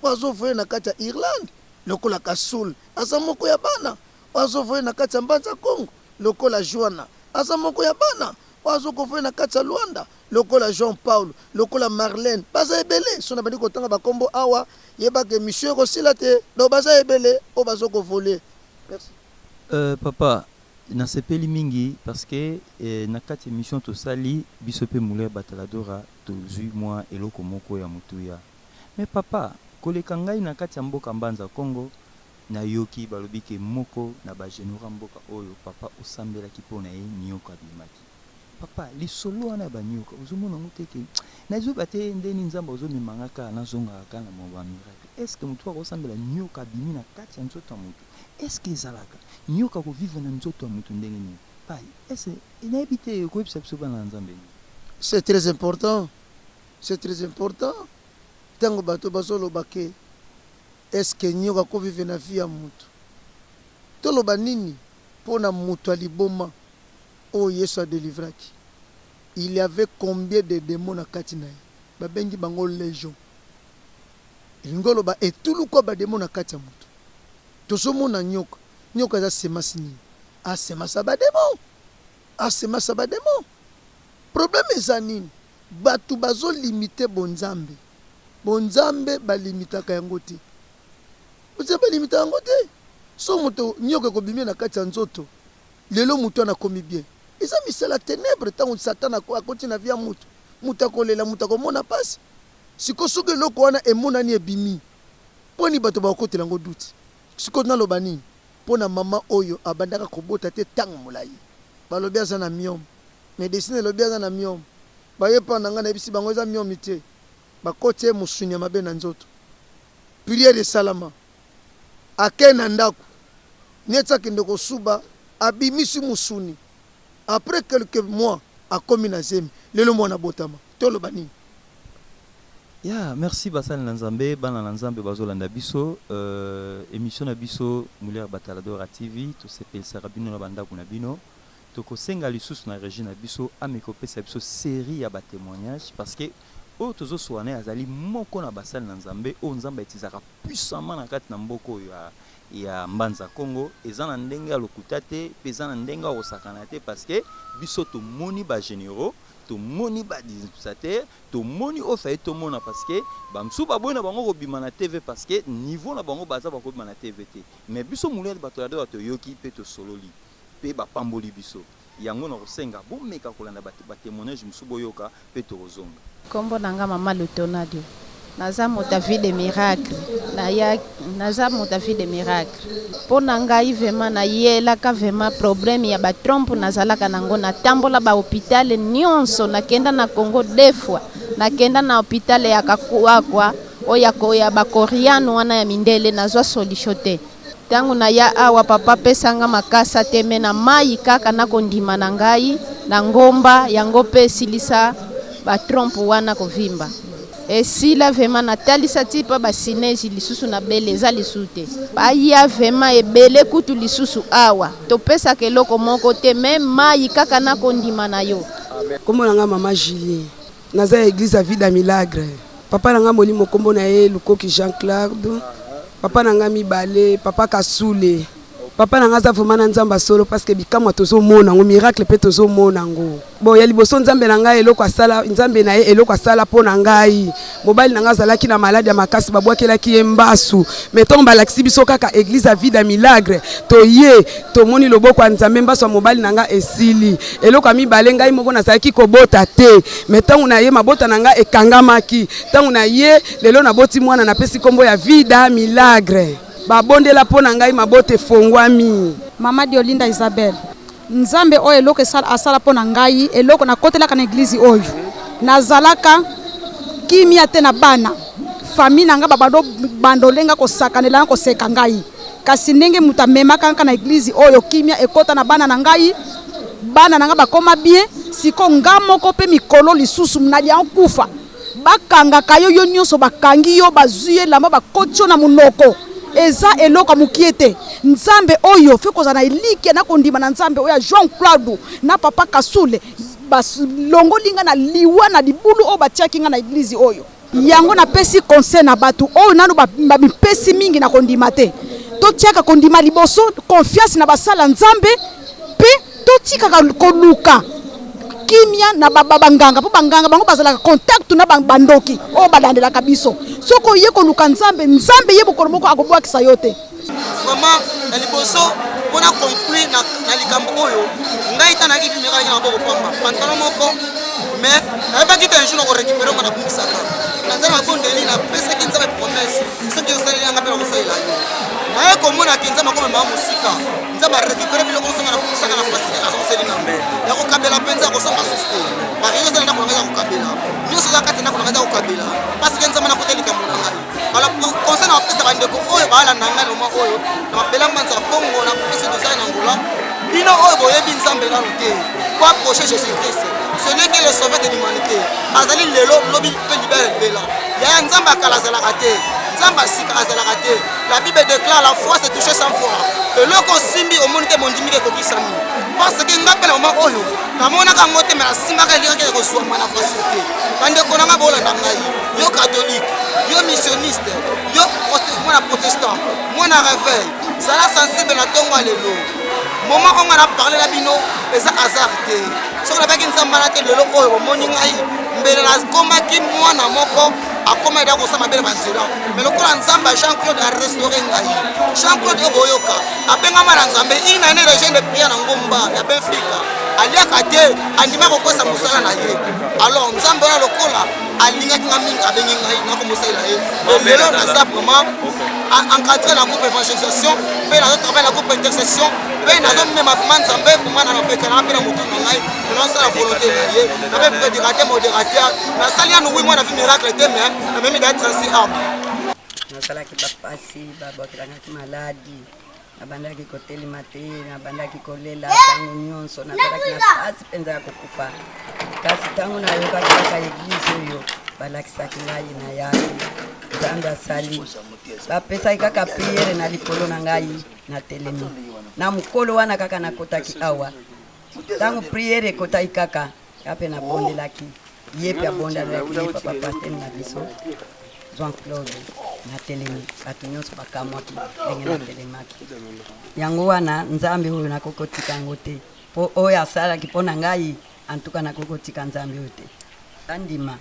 wazo voye na kati ya Irlande lokola Kasul aza moko ya bana wazo voye na kati ya Mbanza Congo lokola Joana aza moko ya bana wazo voye na kati ya Luanda lokola Jean Paul lokola Marlène baza ebele sona bandi kotanga bakombo awa yebake monsieur kosila te do baza ebele o bazo ko voler. Merci. Papa na sepeli mingi parce que na kati émission to sali bisope Moulia Bataladora to zui moi eloko moko ya mutuya. Mais papa koleka ngai na kati ya mboka Mbanza Congo na yoki balobike moko na ba genora mboka oyo papa osambela kipona ye nyoka bimaki. Papa lisolo wana ba nyoka ozomona muteke na zuba te ndeni nzamba ozomimangaka na zonga kana mo ba miracle. Est-ce que mutu akosambela nyoka bimi na kati ya nzoto mutu? Est-ce que ezalaka nyoka ko vivre na nzoto mutu ndenge ni? Pai, est-ce inhabité ko ebisa biso bana nzambe? C'est très important. C'est très important. Tango bato bazolo bake est-ce que nyoka ko vivre na vie ya mutu? Toloba nini pona mutu aliboma o Yesu a délivraki? Il y avait combien de démons na kati na ye? Babengi bango légion. ngolo ba etulu kwa ba demo na kati ya moto tozomona nyoka nyoka za semasi nini asemasa ba demo asemasa ba demo problème eza nini batu bazo limite bonzambe bonzambe balimitaka yango te bonzambe balimita yango te so moto nyoka kobimia na kati ya nzoto lelo moto anakomi bien eza misala ténèbre tango satana akoti na via moto moto akolela moto akomona pasi siko soki eloko wana emonani ebimi poni bato bakotela yango duti siko naloba nini mpona mama oyo abandaka kobota te ntango molai balobi aza na miome medecine elobi aza na miome bayepa na ngai nayebisi bango eza miomi te bakoti ye mosuni ya mabe na nzoto priere esalama ake na ndako neti akende kosuba abimisi mosuni après quelques mois akomi na zemi lelo mwana botama toloba nini. Ya, merci basali na nzambe bana na nzambe bazolanda biso émission na biso Moulière Bataladora TV to sepelsaka bino na bandako na bino tokosenga lisusu na régie na biso amekopesa biso série ya batémoignage parce que oyo tozoswana azali moko na basali na nzambe oyo nzambe etizaka puissamment na kati na mboka oyo ya mbanza Congo eza na ndenge ya lokuta te mpe eza na ndenge ya kosakana te parce que biso tomoni bagénéraux tomoni badispensateur tomoni oyo faye tomona parce que bamsu baboyi na bango kobima na TV parce que niveau na bango baza bakobima na TV te mais biso Moulière Bataladora toyoki mpe tosololi mpe bapamboli biso yango na kosenga bomeka kolanda batémoignage mosusu boyoka mpe tokozonga. Kombo nanga mama Lutonadio naza moto vie de miracle naza moto vie de miracle mpo na ngai vraiment nayelaka vraiment problème ya batrompe nazalaka nango natambola bahôpital nyonso nakenda na Congo 2 fois nakenda na hôpital ya Kakuakwa oyo ya bakoriano wana ya mindele nazwa solution te tangu na ya awa papa pesanga makasa te me na mai kaka nakondima na ngai na ngomba yango pe silisa batrompe wana kovimba esila vema natalisa tipa basineji lisusu na bele eza lisu te baya vema ebele kutu lisusu awa topesaka eloko moko te me mai kaka nakondima na yo. Kombo nanga mama Julie naza ya église ya Vida Milagre papa nanga molimo kombo na ye Lukoki Jean-Claude papa nanga mibale papa Kasule papa nanga za vraiment na nzamba solo parce que bikamwa tozomona ngo miracle pe tozomona ngo bon ya liboso nzambe na ngai eloko asala nzambe na ye eloko asala po na ngai mobali nanga zalaki na malade ya makasi babwakelaki ye mbasu meton balakisi biso kaka église ya Vida Milagre toye tomoni loboko ya nzambe mbasu ya mobali nanga esili eloko ya mibale ngai moko nazalaki kobota te metangu na ye mabota nanga ekangamaki tangu na ye lelo naboti mwana napesi kombo ya Vida Milagre babondela po na ngai mabote fongwami. Mama Diolinda Isabelle nzambe oyo eloko asala po na ngai eloko nakotelaka na église oyo nazalaka kimia te na bana famille nanga bandolenga kosakanela na koseka ngai kasi ndenge muta memaka nka na église oyo kimia ekota na bana na ngai bana nanga bakoma bien siko nga moko pe mikolo lisusu mnadia okufa bakangaka yo nyonso bakangi yo bazuye lamba bakotio na munoko eza eloko mukiete nzambe oyo fe koza na elike na kondima na nzambe oya Jean Claude na papa Kasule bas longolinga na liwa na libulu o batiaki nga na église oyo yango na pesi conseil na batu oyo nanu ba pesi mingi na kondima te totiaka kondima liboso confiance na basala nzambe pe totika koluka kimia na banganga po banganga bango bazalaka contact na bandoki o balandelaka biso soko ye koluka nzambe ye bokolo moko akobwakisa yo te vraiment na liboso pona conclure na likambo oyo ngai tana ki kimera na boko pamba pantalon moko mais aba ki tension ko récupérer ngana kumisaka na nzala bondeli na pesa ki nzala promesse soki osali nga pe ko sala na ko mona ki nzama ko mama musika nzama récupérer biloko songa na kumisaka na fasi ka osali ngambe ya ko kabela penza ko songa susto mariyo zana na ko ngeza ko kabela nyoso za kati na ko ngeza ko kabela parce que nzama na ko teli kamona ngai ala conseil na pesa bandeko oyo bala na ngai no ma oyo na mapela mbanza Congo na pesa de ça na ngola bino oyo boyebi nzambe na route kwa proche Jésus Christ ce n'est que le sauveur de l'humanité. Azali lelo lobi peut libérer bela. Ya nzamba kala zalaka te. Nzamba sika azalaka te. La Bible déclare la foi c'est toucher sans foi. Et loko simbi au monde mondimi ke kokisami. Parce que ngapela moment oyo namona ka ngote mais asimba ka lika ke ko soa mana facilité. Bande konanga bola ndangai. Yo catholique, yo missionniste, yo protestant, mwana réveil. Zala sensible na tongo lelo. Moment on a parlé la bino, les hasard te. So na baki nzamba na te lelo oyo moni ngai mbele na komaki mwana moko akoma ida ko sama bele banzela. Mais lokola nzamba Jean-Claude a restauré ngai. Jean-Claude oboyoka apenga mara nzambe ina ene de jeune de prière na ngomba ya Benfica. Aliaka te andima ko kosa musala na ye. Alors nzamba na lokola alinga ngami abengi ngai na ko musala ye. Lelo na ça vraiment encadrer la groupe évangélisation, mais la travail la groupe intercession, mais na zone même manzambe pour moi na pekana pe na mutu ngai, non ça la volonté na ye. Na même prédicateur modérateur, na salia nous oui moi na vu miracle te mais na même d'être ainsi âme. Na sala ki papasi baba kilanga ki maladi. Na banda ki koteli mate, na banda ki kolela tangu nyonso na sala ki pasi penza kukufa. Kasi tangu na yoka kwa eglise yo, balakisa kingai na yake. Zanda sali bapesa kaka priere na likolo na ngai na telemi na mukolo wana kaka na kotaki awa tangu priere kotai kaka kape na bondelaki yepe abondelaki yepe papa pasteur na biso Jean-Claude na telemi batu nyonso bakamwaki ndenge na telemaki yango wana nzambe oyo nakokotika ngo te po oyo asalaki mpo na ngai antuka nakokotika nzambe oyo te andima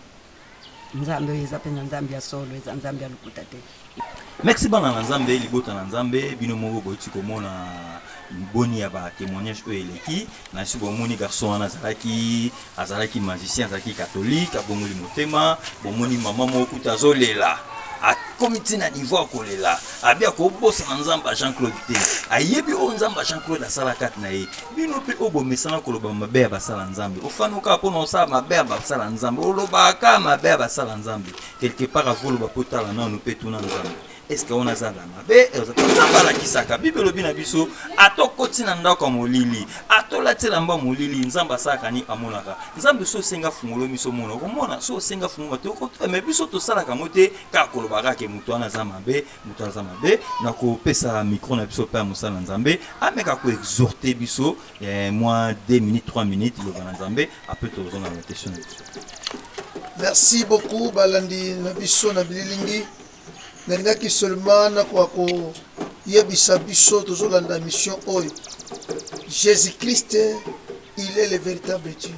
nzambe eza penza nzambe ya solo eza nzambe ya lokuta te. Merci bana na nzambe libota na nzambe bino moko boiti komona boni ya ba témoignage oyo eleki na si bomoni garçon wana azalaki magicien azalaki catholique abongoli motema bomoni mama moko tazolela a comité na niveau kolela abia ko bossa nzamba Jean-Claude te ayebi o nzamba Jean-Claude asala kat na ye bino pe obo mesana koloba mabe basala nzambe ofanuka po no sa mabe basala nzambe olobaka mabe basala nzambe quelque part avolo bapotala na no pe tuna nzambe. Est-ce qu'on a ça dans ma baie? La kisaka Bible bina biso atokoti na ndako molili atolati lamba molili nzamba saka ni amonaka nzambe so senga fungolo miso mono komona so senga fungo to ko mais biso to sala ka mote ka kolobaka ke mutu na zambe na ko pesa micro na biso pa musala nzambe ameka ko exhorter biso moins 2 minutes 3 minutes le bana nzambe après to zona la question. Merci beaucoup balandi na biso na bililingi. Nalingaki seulement na kwa ko yebisa biso tozolanda mission oyo. Jésus-Christ, il est le véritable Dieu.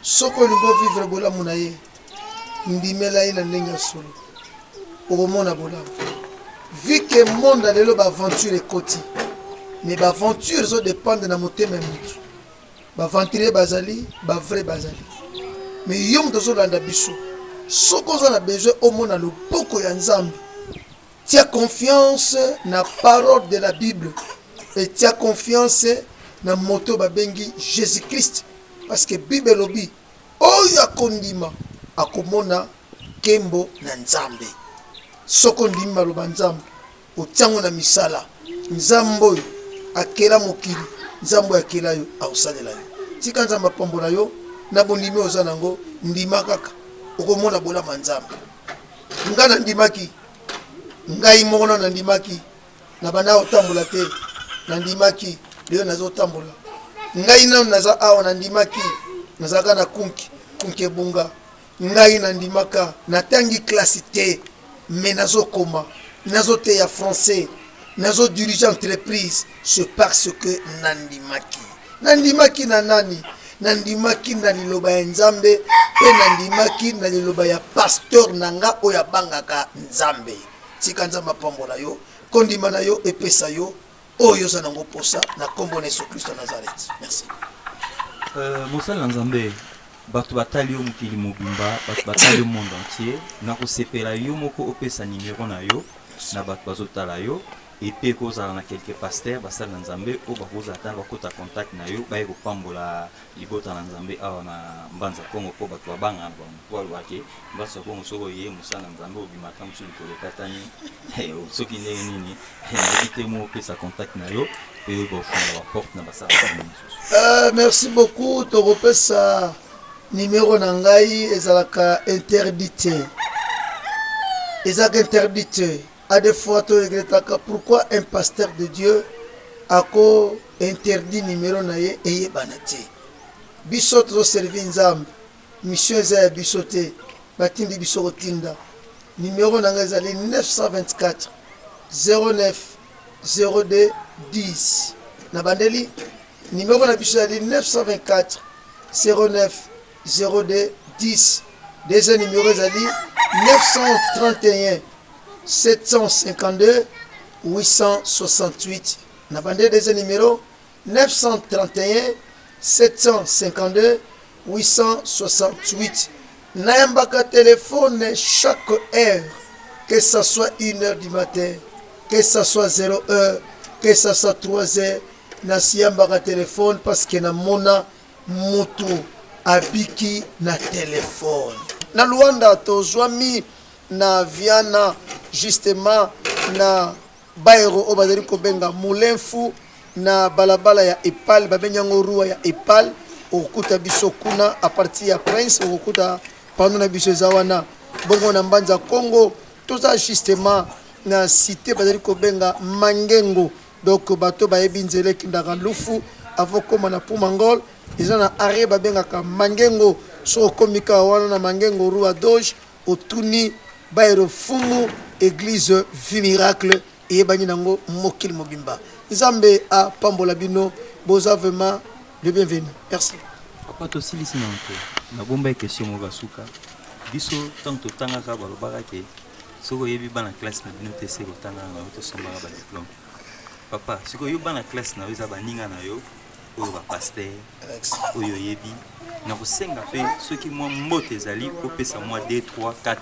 Soko lingo vivre bola munaye ndimela ina ndenge solo. Okomona bola. Vu que monde lelo ba aventure ekoti. Mais ba aventure zo dépendre na motema mutu. Ba aventure bazali, ba vrai bazali. Mais yom tozolanda biso. Ce qu'on a besoin au monde le poko ya nzambe. Tia confiance na parole de la Bible et tia confiance na moto babengi Jésus-Christ parce que Bible lobi oya kondima akomona kembo na nzambe. Soko ndima lo banzambe otiango na misala nzambo akela mokili nzambo akela yo ausalela yo. Tika nzamba pombola yo na bondimi ozanango ndima kaka. Okomona bola manzambe ngana ndimaki ngai mona na ndimaki na bana otambola te na ndimaki leo nazo tambola ngai na naza awa na ndimaki nazaka na kunki bunga ngai na ndimaka na tangi classe te mais nazo koma nazo te ya français nazo diriger entreprise c'est parce que nandimaki na nani nandimaki na liloba ya nzambe pe nandimaki na liloba ya pasteur nanga oya bangaka nzambe tika nzamba pambola yo kondima na yo epesa yo oyo za nango posa na kombo na Yesu Kristo Nazareth. Merci. Mosala nzambe bato batali yo mokili mobimba bato batali yo monde entier na kosepela yo moko opesa numéro na yo na bato bazotala yo et kozala na quelque pasteur basala nzambe o bakoza ta bakota contact na yo baye kopambola libota na nzambe awa na mbanza Kongo po bato babanga ba mpoalo wake mbasa Kongo soko ye musala nzambe obimaka musu likolo katani soki ndenge nini invite mo pesa contact na yo et bon porte na basa. Merci beaucoup. Toropesa numéro nangai ezalaka interdité. Ezalaka interdité. À des fois to regrettaka pourquoi un pasteur de Dieu ako interdit numéro naye eye banate. Biso to servir nzambe. Mission za bisote. Batindi biso tinda. Numéro nangai ezali 924 09 02 10. Nabandeli numéro na biso ezali 924 09 02 10. Deuxième numéro ezali 931 752 868. Nabandeli deuxième numéro 931 752 868. Nayambaka téléphone chaque heure, que ce soit 1h du matin, que ce soit 0h, que ce soit 3h. Nasiyambaka téléphone parce que na mona mutu abiki na téléphone. Na Luanda tozwami na Viana justement na Bairo obazali kobenga Mulenfu na balabala ya Epal babenyango rua ya Epal okuta biso kuna a partir ya Prince okuta pano na biso zawana bongo na Mbanza Congo toza justement na cité bazali kobenga Mangengo. Donc bato bayebi nzele kindaka lufu avokoma na Pumangol eza na arrêt babengaka Mangengo so komika wana na Mangengo rua Doge otuni Bairo Fumu église Vie Miracle et bani nango mokil mobimba nzambe a pambola bino boza vraiment le bienvenu. Merci. Papa to silisi nanto na bomba question mo basuka biso tanto tangaka balobaka ke soko yebi bana classe na bino te se kotanga na to sombaka ba diplôme. Papa, si vous avez une classe, vous avez un pasteur, vous avez ceux qui m'ont moté, vous avez moi 2, 3, 4.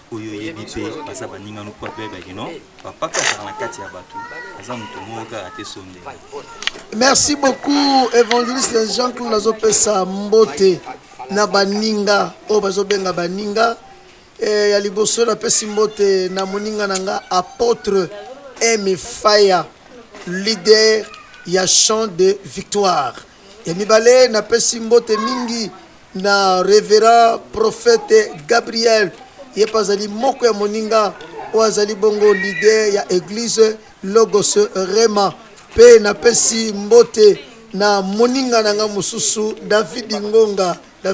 Vous avez merci beaucoup, évangéliste Jean-Claude Nazopesa Mbote, na baninga, bazobenga baninga, et ya liboso na pesi Mbote na moninga nanga apôtre M. Faya. Leader ya chant de victoire et mibale na pesi mbote mingi na révérend prophète Gabriel yepazali moko ya moninga oazali bongo leader ya église Logos Rema pe na pesi mbote na moninga nanga mususu David Ngonga na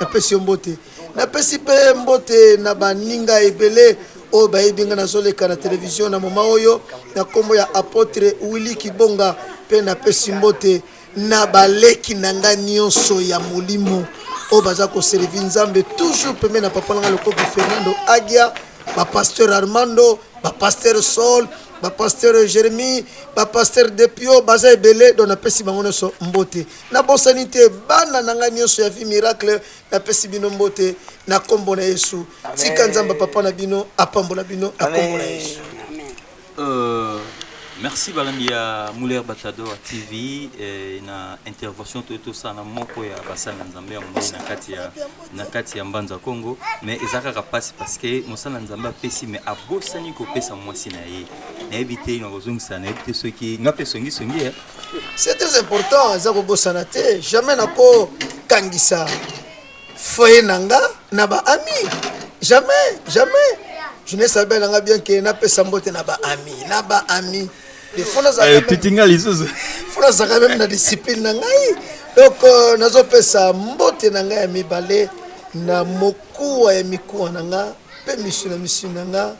pesi mbote na pesi pe mbote na baninga ebele o baibinga na zoleka na télévision na moma oyo na kombo ya apôtre Willy Kibonga pe na pesi mbote na baleki nanga nyonso ya molimo o baza ko servir nzambe toujours peme na papa nga lokoko Fernando Agia ba pasteur Armando ba pasteur Sol ba pasteur Jérémie ba pasteur Depio baza ebele do na pesi bango nyonso mbote na bosanité bana nanga nyonso ya Vie Miracle na pesi bino mbote na kombo na Yesu tika nzamba papa na bino apambola bino na kombo na Yesu. Merci Balandia Mouler Batador TV na intervention tout ça na moko ya basana nzambe ya mona na kati ya Mbanza Congo mais ezaka kapasi parce que mosala nzambe pesi mais abosani ko pesa mwasi na ye na éviter na kozongisa na éviter ceux qui ngape songi c'est très important za ko bosana te jamais na ko kangisa foye nanga na ba ami jamais je ne savais pas bien que na pesa mbote na ba ami des fois na même na discipline na ngai donc nazo pesa mbote na ngai ya mibale na mokuwa ya mikuwa na nga pe mission na nga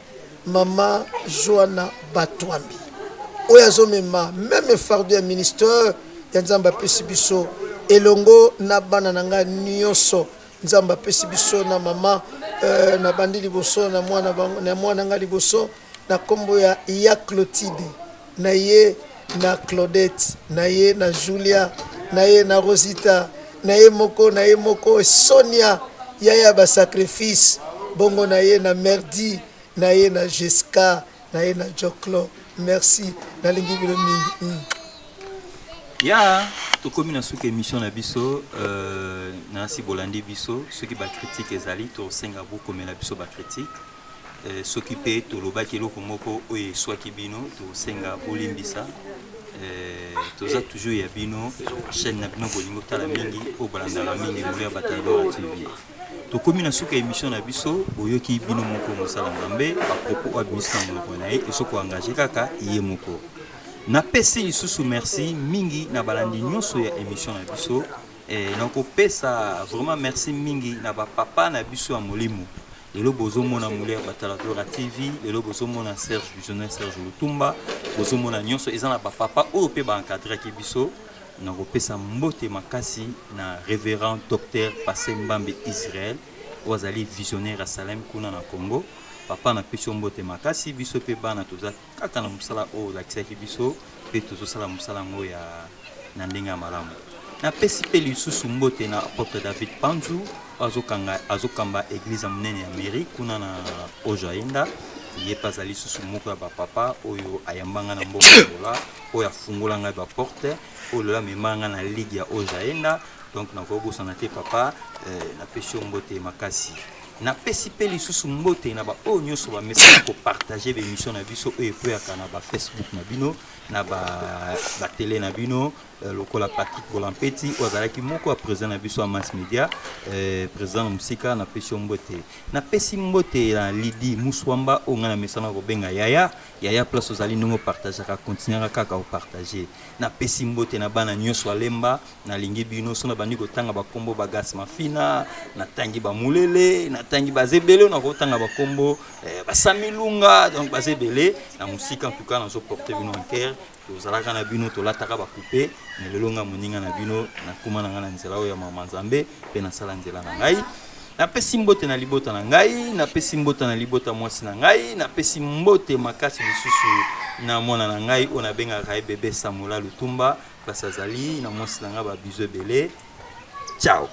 mama Joana Batwambi oyo azomema même fardeau ya ministère ya nzamba pesi biso elongo na bana na nga nyonso nzamba pesi biso na mama na bandi liboso na mwana nga liboso na kombo ya Clotilde na ye na Claudette na ye na Julia na ye na Rosita na ye moko Sonia yaya ba sacrifice bongo na ye na Merdi na ye na Jessica na ye na Joclo merci na lingi bilo mingi ya tokomi na suka émission na biso na si bolandi biso ceux qui ba critique ezali to senga beaucoup mais na biso ba critique s'occuper to lobaki eloko moko oyo eswaki bino to senga olimbisa toza toujours ya bino chaîne na bino bolingo tala mingi o balanda la mingi Moulia Batalidora TV. Tokomi na suka émission na biso boyoki bino moko mosala ngambe ba propos wa ministre moko na ye esoko engagé kaka ye moko. Na pesi lisusu merci mingi na balandi nyonso ya émission na biso na ko pesa vraiment merci mingi na ba papa na biso ya molimo. Lelo bozo mona Moulia Batalidora TV, lelo bozo mona Serge Visionnaire Serge Lutumba, bozo mona nyonso ezana ba papa o pe ba encadrer ki biso. Na ko pesa mbote makasi na révérend docteur Passé Mbambe Israël wazali visionnaire à Salem kuna na Congo. Papa na pesi mbote makasi biso pe bana toza kaka na musala o la kisaki biso pe tozo sala musala ngo ya na ndenga malamu. Na pesi pe lisusu mbote na apôtre David Panzu azokamba église monene ya mairie kuna na Ojaenda ye pazali susu moko ya papa oyo ayambanga na mboka bola oyo afungolanga ba porte oyo la memanga na ligue ya Ojaenda donc na kobosana te papa na pesi mbote makasi na pesi pe lisusu mbote na ba oyo nyonso ba message ko partager be émission na biso oyo ekoyaka na ba Facebook na bino na ba télé na bino lokola Patrick Bolampeti ozalaki moko a président na biso a mass media président musika na pesi mbote na pesi mbote na Lidi Muswamba o ngana mesana ko benga yaya place ozali ndongo partager ka continuer kaka o partager na pesi mbote na bana nyonso alemba na lingi bino sona bandi ko tanga ba kombo ba gas mafina na tangi ba mulele na tangi ba zebele na ko tanga ba kombo ba samilunga donc ba zebele na musika en tout cas na zo porter bino en cœur tozalaka na bino tolataka ba couper ne lelonga moninga na bino na kuma na ngana nzela oyo ya mama Nzambe pe na sala nzela na ngai na pesi mbote na libota na ngai na pesi mbote na libota mwasi na ngai na pesi mbote makasi lisusu na mwana na ngai ona benga kai bébé Samola Lutumba parce azali na mwasi na nga ba bizo belé ciao.